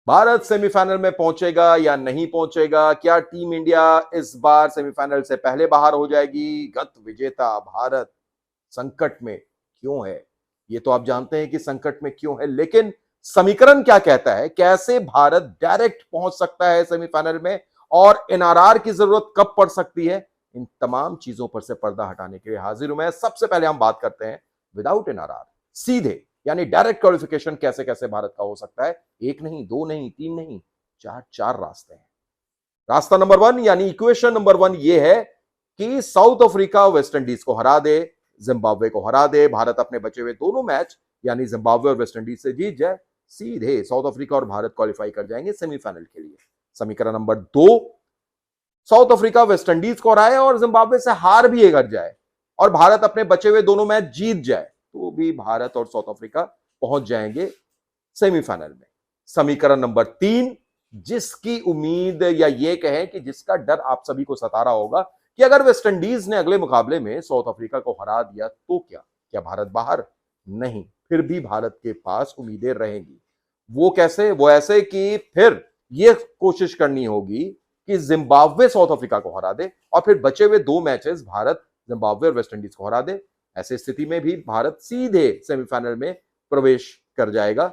Bharat semifinal में पहुंचेगा या नहीं पहुंचेगा? क्या टीम इंडिया इस बार सेमीफाइनल से पहले बाहर हो जाएगी? गत विजेता भारत संकट में क्यों है? ये तो आप जानते हैं कि संकट में क्यों है, लेकिन समीकरण क्या कहता है? कैसे भारत डायरेक्ट पहुंच सकता है सेमीफाइनल में और एनआरआर की जरूरत कब पड़ सकती है? इन तमाम चीजों पर से पर्दा हटाने के लिए हाजिर हूं मैं। सबसे पहले हम बात करते हैं विदाउट एनआरआर, सीधे यानी डायरेक्ट क्वालिफिकेशन कैसे कैसे भारत का हो सकता है। एक नहीं, दो नहीं, तीन नहीं, चार चार रास्ते हैं। रास्ता नंबर वन यानी इक्वेशन नंबर वन ये है कि साउथ अफ्रीका वेस्ट इंडीज को हरा दे, जिम्बाब्वे को हरा दे, भारत अपने बचे हुए दोनों मैच यानी जिम्बाब्वे और वेस्ट इंडीज से जीत जाए, सीधे साउथ अफ्रीका और भारत क्वालिफाई कर जाएंगे सेमीफाइनल के लिए। समीकरण नंबर दो, साउथ अफ्रीका वेस्ट इंडीज को हराए और जिम्बाब्वे से हार भी अगर जाए और भारत अपने बचे हुए दोनों मैच जीत जाए, तो भी भारत और साउथ अफ्रीका पहुंच जाएंगे सेमीफाइनल में। समीकरण नंबर तीन, जिसकी उम्मीद या ये कहें कि जिसका डर आप सभी को सता रहा होगा कि अगर वेस्ट इंडीज ने अगले मुकाबले में साउथ अफ्रीका को हरा दिया तो क्या क्या भारत बाहर? नहीं, फिर भी भारत के पास उम्मीदें रहेंगी। वो कैसे? वो ऐसे कि फिर ये कोशिश करनी होगी कि जिम्बाब्वे साउथ अफ्रीका को हरा दे और फिर बचे हुए दो मैचेस भारत जिम्बाब्वे और वेस्ट इंडीज को हरा दे। ऐसी स्थिति में भी भारत सीधे सेमीफाइनल में प्रवेश कर जाएगा।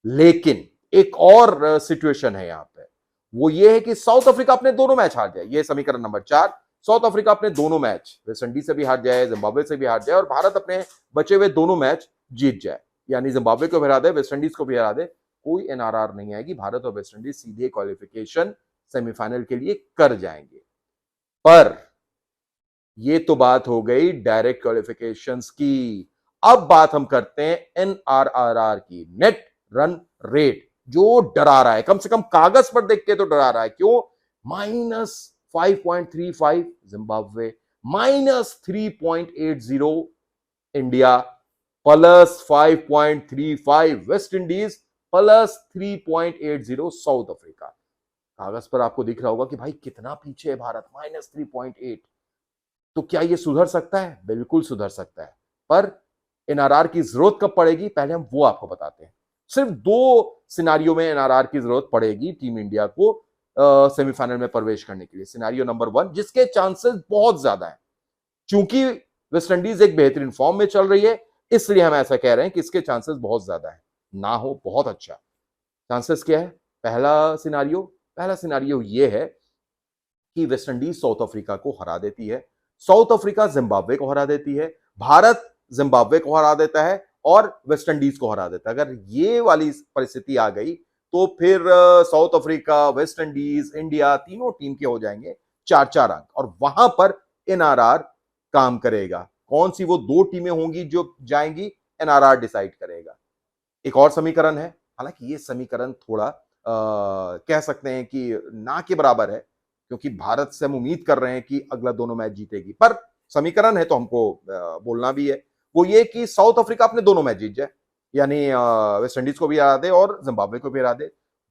लेकिन एक और सिचुएशन है यहां पे, वो ये है कि साउथ अफ्रीका अपने दोनों मैच हार जाए। ये समीकरण नंबर चार, साउथ अफ्रीका अपने दोनों मैच वेस्ट इंडीज से भी हार जाए, जिम्बाब्वे से भी हार जाए और भारत अपने बचे हुए दोनों मैच जीत जाए, यानी जिम्बाब्वे को भी हरा दे, वेस्ट इंडीज को भी हरा दे, कोई एनआरआर नहीं आएगी। भारत और वेस्ट इंडीज सीधे क्वालिफिकेशन सेमीफाइनल के लिए कर जाएंगे। पर ये तो बात हो गई डायरेक्ट क्वालिफिकेशंस की। अब बात हम करते हैं एनआरआर की, नेट रन रेट, जो डरा रहा है, कम से कम कागज पर देख के तो डरा रहा है। क्यों? -5.35 Zimbabwe, -3.80 India, +5.35 West Indies, +3.80 south Africa. कागज पर आपको दिख रहा होगा कि भाई कितना पीछे है भारत, -3.8। तो क्या यह सुधर सकता है? बिल्कुल सुधर सकता है। पर एनआरआर की जरूरत कब पड़ेगी, पहले हम वो आपको बताते हैं। सिर्फ दो सिनारियो में एनआरआर की जरूरत पड़ेगी टीम इंडिया को सेमीफाइनल में प्रवेश करने के लिए। सिनारियो नंबर वन, जिसके चांसेस बहुत ज्यादा है, चूंकि वेस्ट इंडीज एक बेहतरीन फॉर्म में चल रही है, इसलिए हम ऐसा कह रहे हैं कि इसके चांसेस बहुत ज्यादा है, ना हो बहुत अच्छा। चांसेस क्या है? पहला सिनारियो यह है कि वेस्ट इंडीज साउथ अफ्रीका को हरा देती है, साउथ अफ्रीका जिम्बाब्वे को हरा देती है, भारत जिम्बाब्वे को हरा देता है और वेस्ट इंडीज को हरा देता है। अगर ये वाली परिस्थिति आ गई तो फिर south Africa, West Indies, India, तीनों टीम के हो जाएंगे चार चार अंक और वहां पर एनआरआर काम करेगा। कौन सी वो दो टीमें होंगी जो जाएंगी, एनआरआर डिसाइड करेगा। एक और समीकरण है, हालांकि ये समीकरण थोड़ा कह सकते हैं कि ना के बराबर है, क्योंकि भारत से हम उम्मीद कर रहे हैं कि अगला दोनों मैच जीतेगी, पर समीकरण है तो हमको बोलना भी है। वो ये कि साउथ अफ्रीका अपने दोनों मैच जीत जाए, यानी वेस्ट इंडीज को भी हरा दे और जिम्बाब्वे को भी हरा दे।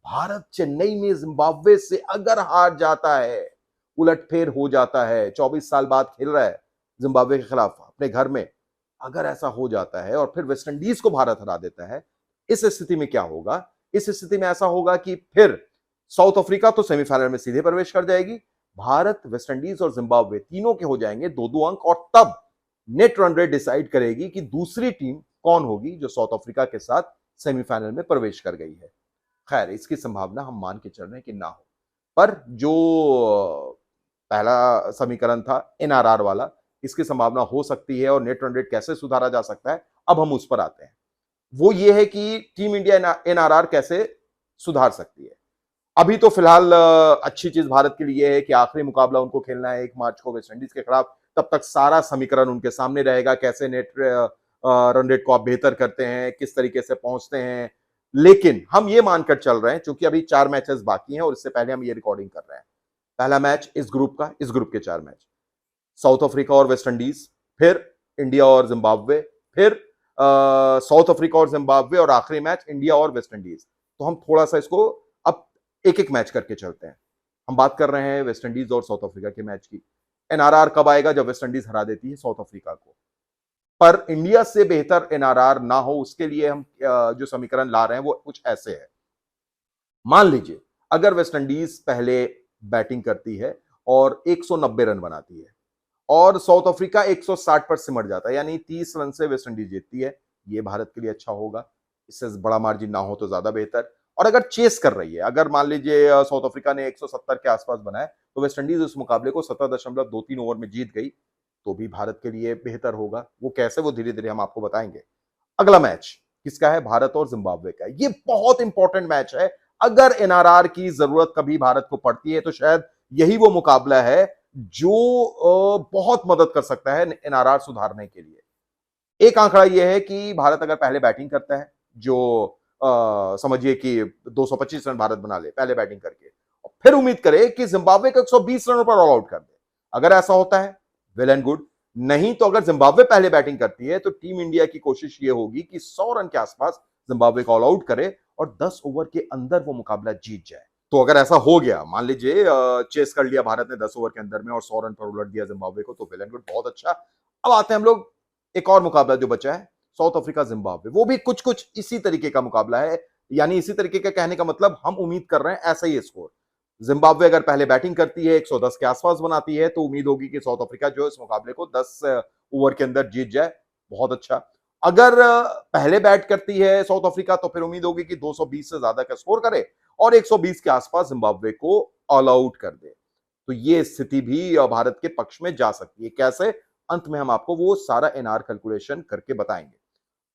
भारत चेन्नई में जिम्बाब्वे से अगर हार जाता है, उलटफेर हो जाता है, 24 साल बाद खेल रहा है जिम्बाब्वे के खिलाफ अपने घर में, अगर ऐसा हो जाता है और फिर वेस्ट इंडीज को भारत हरा देता है, इस स्थिति में क्या होगा? इस स्थिति में ऐसा होगा कि फिर साउथ अफ्रीका तो सेमीफाइनल में सीधे प्रवेश कर जाएगी, भारत, वेस्ट इंडीज और जिम्बाब्वे तीनों के हो जाएंगे दो दो अंक और तब नेट रन रेट डिसाइड करेगी कि दूसरी टीम कौन होगी जो साउथ अफ्रीका के साथ सेमीफाइनल में प्रवेश कर गई है। खैर, इसकी संभावना हम मान के चल रहे हैं कि ना हो, पर जो पहला समीकरण था एनआरआर वाला, इसकी संभावना हो सकती है और नेट रन रेट कैसे सुधारा जा सकता है, अब हम उस पर आते हैं। वो ये है कि टीम इंडिया एनआरआर कैसे सुधार सकती है। अभी तो फिलहाल अच्छी चीज भारत के लिए है कि आखिरी मुकाबला उनको खेलना है 1 मार्च को वेस्ट इंडीज के खिलाफ, तब तक सारा समीकरण उनके सामने रहेगा, कैसे नेट रन रेट को आप बेहतर करते हैं, किस तरीके से पहुंचते हैं। लेकिन हम ये मानकर चल रहे हैं, क्योंकि अभी 4 मैचेस बाकी हैं और इससे पहले हम ये रिकॉर्डिंग कर रहे हैं, पहला मैच इस ग्रुप का, इस ग्रुप के 4 मैच, साउथ अफ्रीका और वेस्ट इंडीज, फिर इंडिया और जिम्बाब्वे, फिर साउथ अफ्रीका और जिम्बाब्वे और आखिरी मैच इंडिया और वेस्ट इंडीज। तो हम थोड़ा सा इसको अब एक एक मैच करके चलते हैं। हम बात कर रहे हैं वेस्ट इंडीज और साउथ अफ्रीका के मैच की। एनआरआर कब आएगा? जब वेस्ट इंडीज हरा देती है साउथ अफ्रीका को। पर इंडिया से बेहतर एनआरआर ना हो, उसके लिए हम जो समीकरण ला रहे हैं वो कुछ ऐसे है। मान लीजिए अगर वेस्टइंडीज पहले बैटिंग करती है और 190 रन बनाती है और साउथ अफ्रीका 160 पर सिमट जाता है, यानी 30 रन से वेस्टइंडीज जीतती है, ये भारत के लिए अच्छा होगा। इससे बड़ा मार्जिन ना हो तो ज्यादा बेहतर। और अगर चेस कर रही है, अगर मान लीजिए साउथ अफ्रीका ने 170 के आसपास बनाए तो वेस्टइंडीज उस मुकाबले को 17.23 ओवर में जीत गई, तो भी भारत के लिए बेहतर होगा। वो कैसे, वो धीरे धीरे हम आपको बताएंगे। अगला मैच किसका है? भारत और जिम्बाब्वे का। ये बहुत इंपॉर्टेंट मैच है। अगर एनआरआर की जरूरत कभी भारत को पड़ती है तो शायद यही वो मुकाबला है जो बहुत मदद कर सकता है एनआरआर सुधारने के लिए। एक आंकड़ा यह है कि भारत अगर पहले बैटिंग करता है, जो समझिए कि 225 रन भारत बना ले पहले बैटिंग करके, और फिर उम्मीद करे कि जिम्बाब्वे को 120 रनों पर ऑल आउट कर दे, अगर ऐसा होता है वेल एंड गुड। नहीं तो अगर जिम्बाब्वे पहले बैटिंग करती है तो टीम इंडिया की कोशिश यह होगी कि 100 रन के आसपास जिम्बाब्वे को ऑल आउट करे और 10 ओवर के अंदर वो मुकाबला जीत जाए। तो अगर ऐसा हो गया, मान लीजिए चेस कर लिया भारत ने 10 ओवर के अंदर में और 100 रन पर उलट दिया जिम्बाब्वे को, तो वेल एंड गुड, बहुत अच्छा। अब आते हैं हम लोग एक और मुकाबला जो बचा है, साउथ अफ्रीका जिम्बाब्वे। वो भी कुछ कुछ इसी तरीके का मुकाबला है, यानी इसी तरीके का कहने का मतलब हम उम्मीद कर रहे हैं ऐसा ही स्कोर। जिम्बाब्वे अगर पहले बैटिंग करती है, 110 के आसपास बनाती है, तो उम्मीद होगी कि साउथ अफ्रीका जो इस मुकाबले को 10 ओवर के अंदर जीत जाए, बहुत अच्छा। अगर पहले बैट करती है साउथ अफ्रीका तो फिर उम्मीद होगी कि 220 से ज्यादा का स्कोर करे और 120 के आसपास जिम्बाब्वे को ऑल आउट कर दे। तो ये स्थिति भी भारत के पक्ष में जा सकती है। कैसे? अंत में हम आपको वो सारा एनआर कैलकुलेशन करके बताएंगे।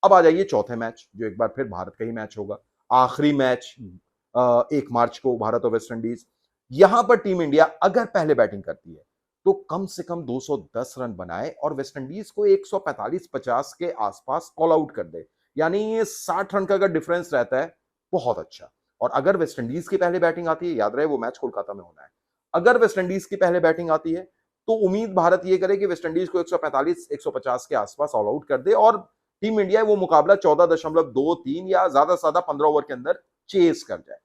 अब आ जाइए चौथे मैच, जो एक बार फिर भारत का ही मैच होगा। आखिरी मैच 1 मार्च को, भारत और वेस्ट इंडीज। यहां पर टीम इंडिया अगर पहले बैटिंग करती है तो कम से कम 210 रन बनाए और वेस्ट इंडीज को 145-50 के आसपास ऑल आउट कर दे, यानी 60 रन का अगर डिफरेंस रहता है, बहुत अच्छा। और अगर वेस्ट इंडीज की पहले बैटिंग आती है, याद रहे वो मैच कोलकाता में होना है, अगर वेस्ट इंडीज की पहले बैटिंग आती है तो उम्मीद भारत ये करे कि वेस्ट इंडीज को 145-150 के आसपास ऑल आउट कर दे और टीम इंडिया वो मुकाबला 14.23 या ज्यादा से ज्यादा 15 ओवर के अंदर चेस कर जाए।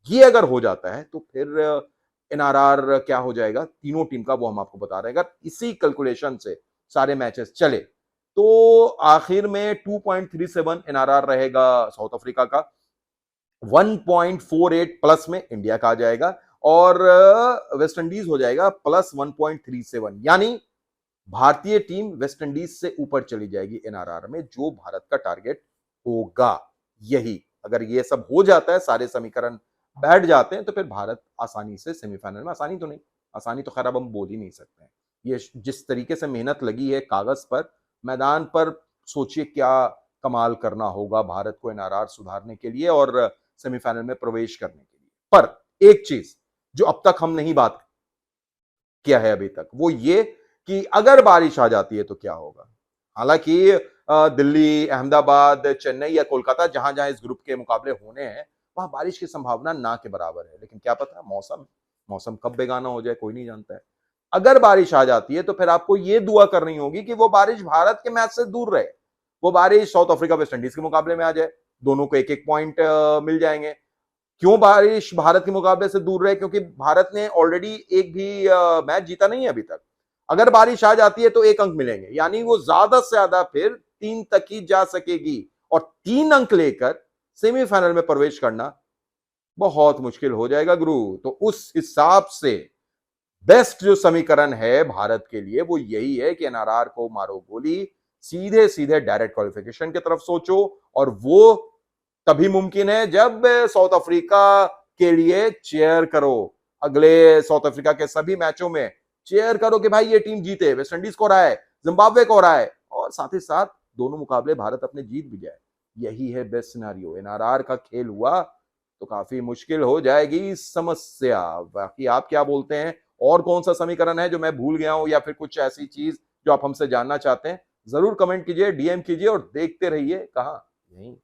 ये अगर हो जाता है तो फिर एनआरआर क्या हो जाएगा तीनों टीम का, वो हम आपको बता रहे हैं। अगर इसी कैलकुलेशन से सारे मैचेस चले तो आखिर में 2.37 एनआरआर रहेगा साउथ अफ्रीका का, 1.48 प्लस में इंडिया का आ जाएगा और वेस्ट इंडीज हो जाएगा प्लस 1.37, यानी भारतीय टीम वेस्ट इंडीज से ऊपर चली जाएगी एनआरआर में, जो भारत का टारगेट होगा। यही अगर ये सब हो जाता है, सारे समीकरण बैठ जाते हैं, तो फिर भारत आसानी से सेमीफाइनल में, आसानी तो नहीं, आसानी तो खैर अब हम बोल ही नहीं सकते हैं। ये जिस तरीके से मेहनत लगी है कागज पर, मैदान पर सोचिए क्या कमाल करना होगा भारत को एनआरआर सुधारने के लिए और सेमीफाइनल में प्रवेश करने के लिए। पर एक चीज जो अब तक हम नहीं बात किया है अभी तक, वो ये कि अगर बारिश आ जाती है तो क्या होगा। हालांकि दिल्ली, अहमदाबाद, चेन्नई या कोलकाता, जहां जहां इस ग्रुप के मुकाबले होने हैं, वहां बारिश की संभावना ना के बराबर है, लेकिन क्या पता मौसम कब बेगाना हो जाए, कोई नहीं जानता है। अगर बारिश आ जाती है तो फिर आपको यह दुआ करनी होगी कि वो बारिश भारत के मैच से दूर रहे, वो बारिश साउथ अफ्रीका वेस्ट इंडीज के मुकाबले में आ जाए, दोनों को एक एक पॉइंट मिल जाएंगे। क्यों बारिश भारत के मुकाबले से दूर रहे? क्योंकि भारत ने ऑलरेडी एक भी मैच जीता नहीं है अभी तक। अगर बारिश आ जाती है तो 1 अंक मिलेंगे, यानी वो ज्यादा से ज्यादा फिर 3 तक ही जा सकेगी और 3 अंक लेकर सेमीफाइनल में प्रवेश करना बहुत मुश्किल हो जाएगा गुरु। तो उस हिसाब से बेस्ट जो समीकरण है भारत के लिए वो यही है कि एनआरआर को मारो गोली, सीधे सीधे डायरेक्ट क्वालिफिकेशन की तरफ सोचो। और वो तभी मुमकिन है जब साउथ अफ्रीका के लिए चेयर करो, अगले साउथ अफ्रीका के सभी मैचों में चेयर करो कि भाई ये टीम जीते, वेस्ट इंडीज को रहा है, जिम्बाब्वे को रहा है, और साथ ही साथ दोनों मुकाबले भारत अपने जीत भी जाए। यही है बेस्ट सिनेरियो। एनआरआर का खेल हुआ तो काफी मुश्किल हो जाएगी समस्या। बाकी आप क्या बोलते हैं? और कौन सा समीकरण है जो मैं भूल गया हूं, या फिर कुछ ऐसी चीज जो आप हमसे जानना चाहते हैं? जरूर कमेंट कीजिए, डीएम कीजिए और देखते रहिए कहां, यहीं